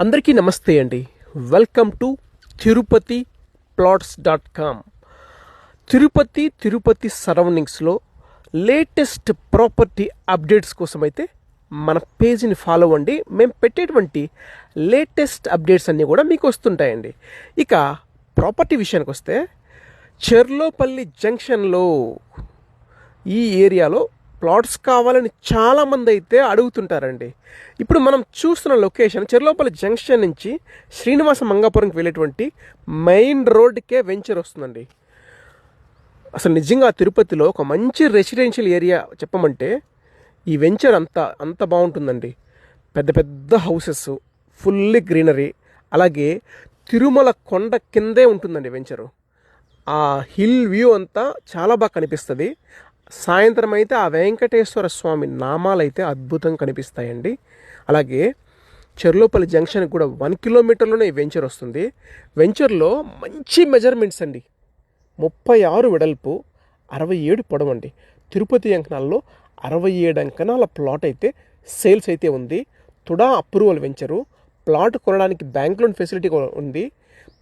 అందరికీ నమస్తే అండి. Welcome to Tirupati plots. Tirupati సరౌండింగ్స్లో లేటెస్ట్ ప్రాపర్టీ అప్డేట్స్ కోసం అయితే మన పేజీని ఫాలో అవ్వండి. మేము పెట్టేటువంటి లేటెస్ట్ అప్డేట్స్ అన్నీ కూడా మీకు వస్తుంటాయండి. ఇక ప్రాపర్టీ విషయానికి వస్తే, చెర్లోపల్లి జంక్షన్లో ఈ ఏరియాలో ప్లాట్స్ కావాలని చాలామంది అయితే అడుగుతుంటారండి. ఇప్పుడు మనం చూస్తున్న లొకేషన్ చెర్లోపల్లి జంక్షన్ నుంచి శ్రీనివాస మంగాపురంకి వెళ్ళేటువంటి మెయిన్ రోడ్కే వెంచర్ వస్తుందండి. అసలు నిజంగా తిరుపతిలో ఒక మంచి రెసిడెన్షియల్ ఏరియా చెప్పమంటే ఈ వెంచర్ అంత బాగుంటుందండి. పెద్ద పెద్ద హౌసెస్, ఫుల్లీ గ్రీనరీ, అలాగే తిరుమల కొండ కిందే ఉంటుందండి వెంచరు. ఆ హిల్ వ్యూ అంతా చాలా బాగా కనిపిస్తుంది. సాయంత్రం అయితే ఆ వెంకటేశ్వర స్వామి నామాలు అయితే అద్భుతంగా కనిపిస్తాయండి. అలాగే చెర్లోపల్లి జంక్షన్కి కూడా 1 కిలోమీటర్లోనే ఈ వెంచర్ వస్తుంది. వెంచర్లో మంచి మెజర్మెంట్స్ అండి. 36 వెడల్పు, 67 పొడవు అండి. తిరుపతి అంకణాల్లో 67 అంకణాల ప్లాట్ అయితే సేల్స్ అయితే ఉంది. TUDA approval venture. ప్లాట్ కొనడానికి బ్యాంక్ లోన్ ఫెసిలిటీ ఉంది.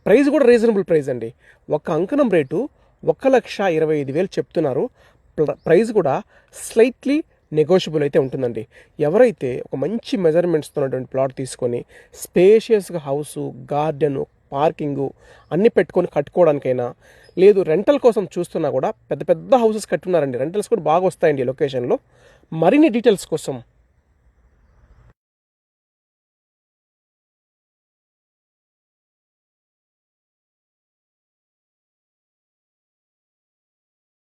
ప్రైస్ కూడా రీజనబుల్ ప్రైస్ అండి. ఒక అంకణం రేటు 1,25,000 చెప్తున్నారు. ప్రైస్ కూడా స్లైట్లీ నెగోషియబుల్ అయితే ఉంటుందండి. ఎవరైతే ఒక మంచి మెజర్మెంట్స్తో ఉన్నటువంటి ప్లాట్ తీసుకొని స్పేషియస్గా హౌసు, గార్డెను, పార్కింగు అన్నీ పెట్టుకొని కట్టుకోవడానికైనా, లేదు రెంటల్ కోసం చూస్తున్నా కూడా పెద్ద పెద్ద హౌసెస్ కట్టున్నారండి. రెంటల్స్ కూడా బాగా వస్తాయండి లొకేషన్లో. మరిన్ని డీటెయిల్స్ కోసం